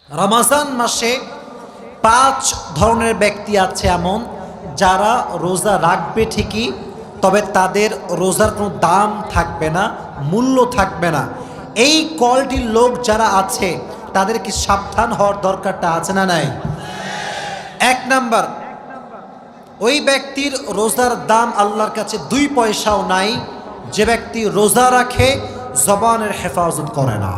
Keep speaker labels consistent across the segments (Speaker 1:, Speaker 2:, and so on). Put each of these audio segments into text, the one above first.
Speaker 1: রমাজান মাসে 5 ধরনের ব্যক্তি আছে এমন যারা রোজা রাখবে ঠিকই, তবে তাদের রোজার কোনো দাম থাকবে না, মূল্য থাকবে না। এই কোয়ালিটির লোক যারা আছে তাদেরকে সাবধান হওয়ার দরকারটা আছে না নাই? 1 নাম্বার, ওই ব্যক্তির রোজার দাম আল্লাহর কাছে 2 পয়সাও নাই যে ব্যক্তি রোজা রাখে জবানের হেফাজত করে না।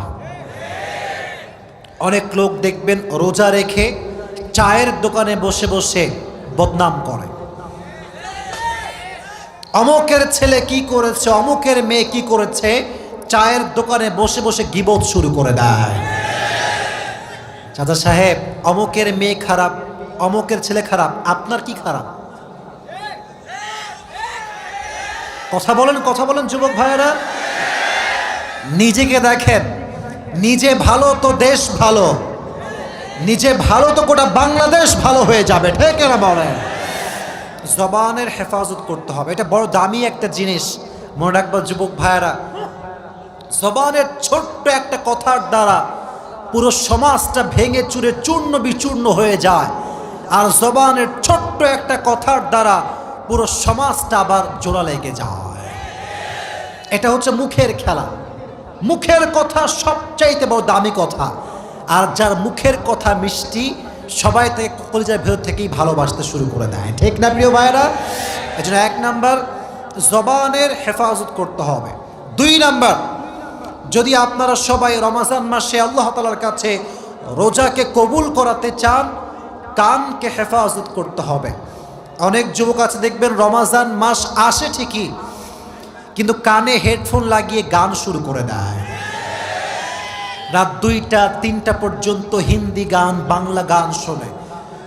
Speaker 1: অনেক লোক দেখবেন রোজা রেখে চায়ের দোকানে বসে বসে বদনাম করে, অমুকের ছেলে কি করেছে, অমুকের মেয়ে কি করেছে, চায়ের দোকানে বসে বসে গীবত শুরু করে দেয়। চাচা সাহেব, অমুকের মেয়ে খারাপ, অমুকের ছেলে খারাপ, আপনার কি খারাপ? কথা বলেন যুবক ভাইয়েরা। নিজেকে দেখেন, নিজে ভালো তো দেশ ভালো, নিজে ভালো তো গোটা বাংলাদেশ ভালো হয়ে যাবে, ঠিক না বলেন? জবানের হেফাজত করতে হবে, এটা বড় দামি একটা জিনিস। মনে রাখবা যুবক ভাইয়েরা, জবানের ছোট্ট একটা কথার দ্বারা পুরো সমাজটা ভেঙে চুরে চূর্ণ বিচূর্ণ হয়ে যায়, আর জবানের ছোট্ট একটা কথার দ্বারা পুরো সমাজটা আবার জোড়া লেগে যায়। এটা হচ্ছে মুখের খেলা। মুখের কথা সবচাইতে বড় দামি কথা, আর যার মুখের কথা মিষ্টি সবাই তাকে কলিজার ভেতর থেকেই ভালোবাসতে শুরু করে দেয়, ঠিক না প্রিয় ভাইয়েরা? এজন্য 1 নাম্বার, জবানের হেফাজত করতে হবে। 2 নাম্বার, যদি আপনারা সবাই রমজান মাসে আল্লাহ তাআলার কাছে রোজাকে কবুল করাতে চান, কানকে হেফাজত করতে হবে। অনেক যুবক আছে দেখবেন রমজান মাস আসে ঠিকই, কিন্তু কানে হেডফোন লাগিয়ে গান শুরু করে দেয়। রাত 2টা 3টা পর্যন্ত হিন্দি গান, বাংলা গান শোনে।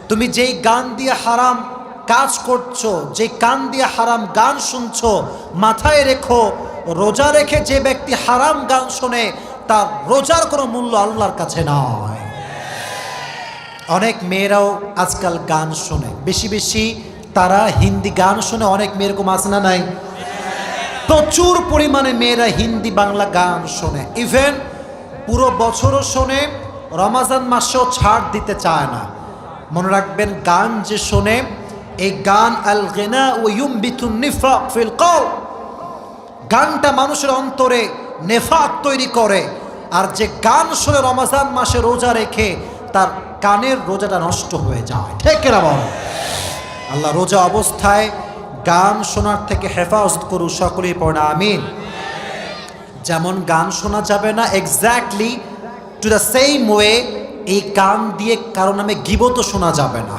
Speaker 1: তুমি যেই গান দিয়ে হারাম কাজ করছো, যে কান দিয়ে হারাম গান শুনছো, মাথায় রেখো রোজা রেখে যে ব্যক্তি হারাম গান শোনে তার রোজার কোনো মূল্য আল্লাহর কাছে নয়। অনেক মেয়েরাও আজকাল গান শোনে, বেশি বেশি তারা হিন্দি গান শোনে। অনেক মেয়ের এরকম আছে না নাই? প্রচুর পরিমাণে মেয়েরা হিন্দি বাংলা গান শোনে, ইভেন পুরো বছরও শোনে, রমজান মাসেও ছাড় দিতে চায় না। মনে রাখবেন, গান যে শোনে, এই গান আল গিনা ওয়া ইউমবিতুন নিফাক ফিল কলব, গানটা মানুষের অন্তরে নেফাক তৈরি করে। আর যে গান শোনে রমজান মাসে রোজা রেখে, তার কানের রোজাটা নষ্ট হয়ে যায়, ঠিক না বল? আল্লাহ রোজা অবস্থায় গান শোনার থেকে হেফাজত করুন, সকলেই পড়ে আমিন। যেমন গান শোনা যাবে না, exactly to the same way এই গান দিয়ে কারো নামে গীবতও শোনা যাবে না।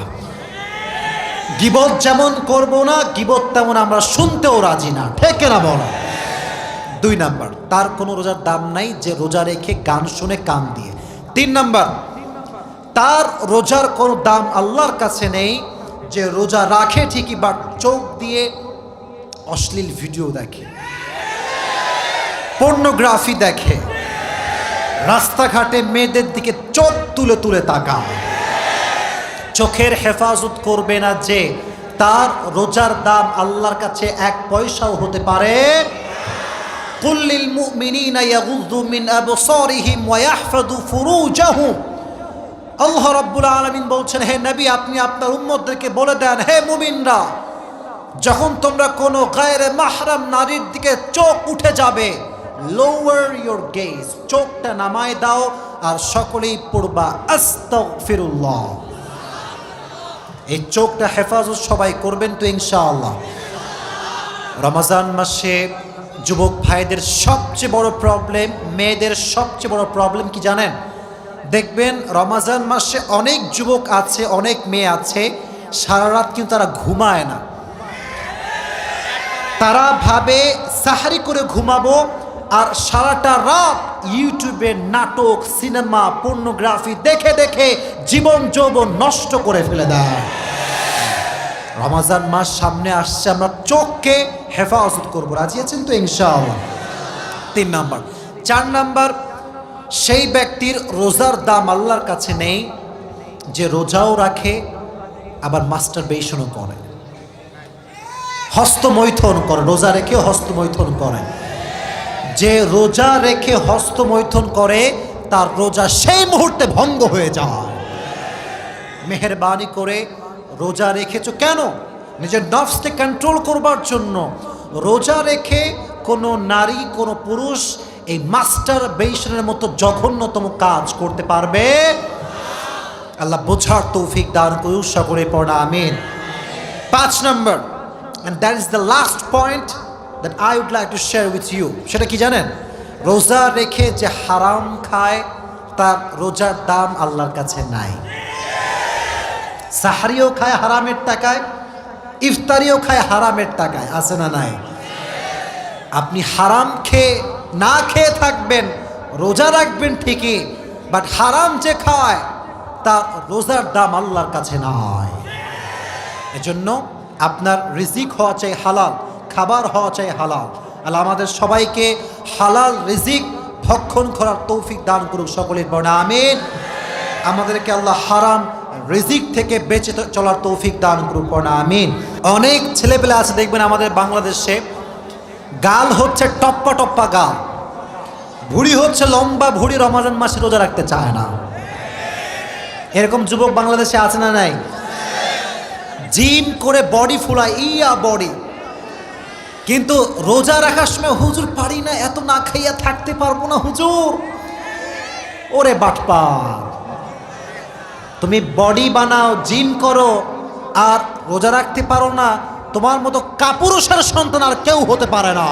Speaker 1: গীবত যেমন করব না, গীবত তেমন আমরা শুনতেও রাজি না, ঠিক না বল? 2 নাম্বার, তার কোনো রোজার দাম নাই যে রোজা রেখে গান শুনে কান দিয়ে। 3 নাম্বার, তার রোজার কোনো দাম আল্লাহর কাছে নেই যে রোজা রাখে ঠিকই বাট চোখ দিয়ে অশ্লীল ভিডিও দেখে, পর্নোগ্রাফি দেখে, রাস্তাঘাটে মেয়েদের দিকে চোখ তুলে তুলে তাকায়। চোখের হেফাজত করবে না যে, তার রোজার দাম আল্লাহর কাছে 1 পয়সাও হতে পারে। কুল লিল মুমিনিনা ইয়াগুযু মিন আবসারিহিম ওয়া ইয়াহফাযু ফুরুজাহুম। আল্লাহ রাব্বুল আলামিন বলছেন, হে নবী, আপনি আপনার উম্মতদেরকে বলে দেন, হে মুমিনরা, যখন তোমরা কোনো গায়রে মাহরাম নারীর দিকে চোখ উঠে যাবে, লোয়ার ইউর গেজ, চোখটা নামায় দাও, আর সকলেই পড়বা আস্তাগফিরুল্লাহ। এই চোখটা হেফাজত সবাই করবেন তো ইনশাআল্লাহ? রমজান মাসে যুবক ভাইদের সবচেয়ে বড় প্রবলেম, মেয়েদের সবচেয়ে বড় প্রবলেম কি জানেন? দেখবেন রমজান মাসে অনেক যুবক আছে, অনেক মেয়ে আছে, সারা রাত কিন্তু তারা ঘুমায় না। তারা ভাবে সাহারি করে ঘুমাবো, আর সারাটা রাত ইউটিউবে নাটক, সিনেমা, পর্নোগ্রাফি দেখে দেখে জীবন যৌবন নষ্ট করে ফেলে দেয়। রমজান মাস সামনে আসছে, আমরা চোখকে হেফাজত করবো, রাজি আছেন তো ইনশাআল্লাহ? 3 নাম্বার। 4 নাম্বার, সেই ব্যক্তির রোজার দাম আল্লাহর কাছে নেই যে রোজাও রাখে আবার মাস্টারবেশনও করে, হস্তমৈথুন করে, রোজা রেখে হস্তমৈথুন করে। যে রোজা রেখে হস্তমৈথুন করে তার রোজা সেই মুহূর্তে ভঙ্গ হয়ে যায়। মেহেরবানি করে রোজা রেখেছো কেন? নিজের নফসকে কন্ট্রোল করবার জন্য। রোজা রেখে কোনো নারী কোনো পুরুষ এই মাস্টার বেশনের মতো জঘন্যতম কাজ করতে পারবে? আল্লাহ বোঝার তৌফিক দান করুন, সকলে পড়া আমিন। 5 নম্বর, and that is the last point that I would like to share with you, সেটা কি জানেন? রোজা রেখে যে হারাম খায় তার রোজার দাম আল্লাহর কাছে নাই। সাহরিও খায় হারামের টাকায়, ইফতারিও খায় হারামের টাকায়, আছে না নাই? আপনি হারাম খেয়ে না খেয়ে থাকবেন, রোজা রাখবেন ঠিকই, বাট হারাম যে খায় তার রোজার দাম আল্লাহর কাছে নয়। এজন্য আপনার রিজিক হওয়া চাই হালাল, খাবার হওয়া চাই হালাল। আল্লাহ আমাদের সবাইকে হালাল রিজিক ভক্ষণ করার তৌফিক দান করুক, সকলের বর্ণা আমিন। আমাদেরকে আল্লাহ হারাম রিজিক থেকে বেঁচে চলার তৌফিক দান করুক, বর্ণা আমিন। অনেক ছেলেপেলে আছে দেখবেন আমাদের বাংলাদেশে, গাল হচ্ছে টপ্পা টপ্পা গাল, ভুড়ি হচ্ছে লম্বা ভুড়ি, রমজান মাসে রোজা রাখতে চায় না। এরকম যুবক বাংলাদেশে আছে না নাই? জিম করে বডি ফুলায়, ইয়া বডি, কিন্তু রোজা রাখার সময় হুজুর পারি না, এত না খাইয়া থাকতে পারবো না হুজুর। ওরে বাটপার, তুমি বডি বানাও, জিম করো, আর রোজা রাখতে পারো না, তোমার মতো কাপুরুষের সন্তান আর কেউ হতে পারে না।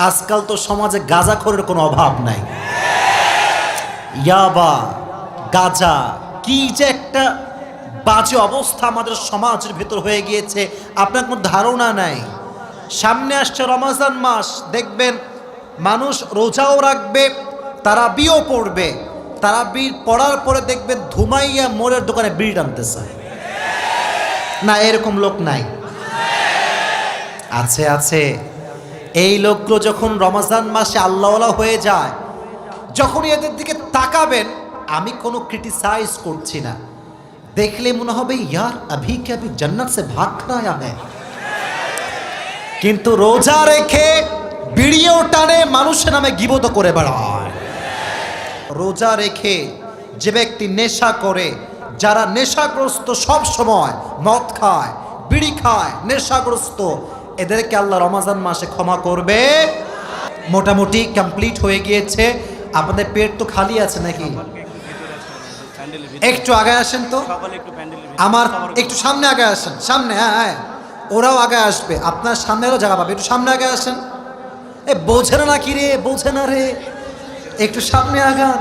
Speaker 1: আজকাল তো সমাজে গাঁজাখোরের কোনো অভাব নাই। ইয়াবা, গাঁজা, কি যে একটা বাজে অবস্থা আমাদের সমাজের ভেতর হয়ে গিয়েছে, আপনার কোনো ধারণা নাই। সামনে আসছে রমজান মাস, দেখবেন মানুষ রোজাও রাখবে, তারাবিও পড়বে, তারাবি পড়ার পরে দেখবেন ধুমাইয়া মোড়ের দোকানে বিড়ি টানতেছে। না, এরকম লোক নাই? আছে, আছে। এই লোকগুলো যখন রমজান মাসে আল্লাহওয়ালা হয়ে যায়, যখন এদের দিকে তাকাবেন, আমি কোনো ক্রিটিসাইজ করছি না, দেখলে মনে হবে ইয়ার আভি কে আভি জান্নাত সে ভাগ খায়া হ্যায়। কিন্তু রোজা রেখে বিড়িও টানে, মানুষের নামে গীবত করে বেড়ায়। রোজা রেখে যে ব্যক্তি নেশা করে, যারা নেশাগ্রস্ত, সব সময় মদ খায়, বিড়ি খায়, নেশাগ্রস্ত, এদেরকে আল্লাহ রমজান মাসে ক্ষমা করবে। মোটামুটি কমপ্লিট হয়ে গিয়েছে। আপনাদের পেট তো খালি আছে নাকি? একটু আগে আসেন তো, আমার একটু সামনে আগে আসেন, সামনে। হ্যাঁ হ্যাঁ, ওরাও আগে আসবে, আপনার সামনেরও জায়গা পাবে, একটু সামনে আগে আসেন। বোঝে না কি রে, বোঝে না রে, একটু সামনে আগান।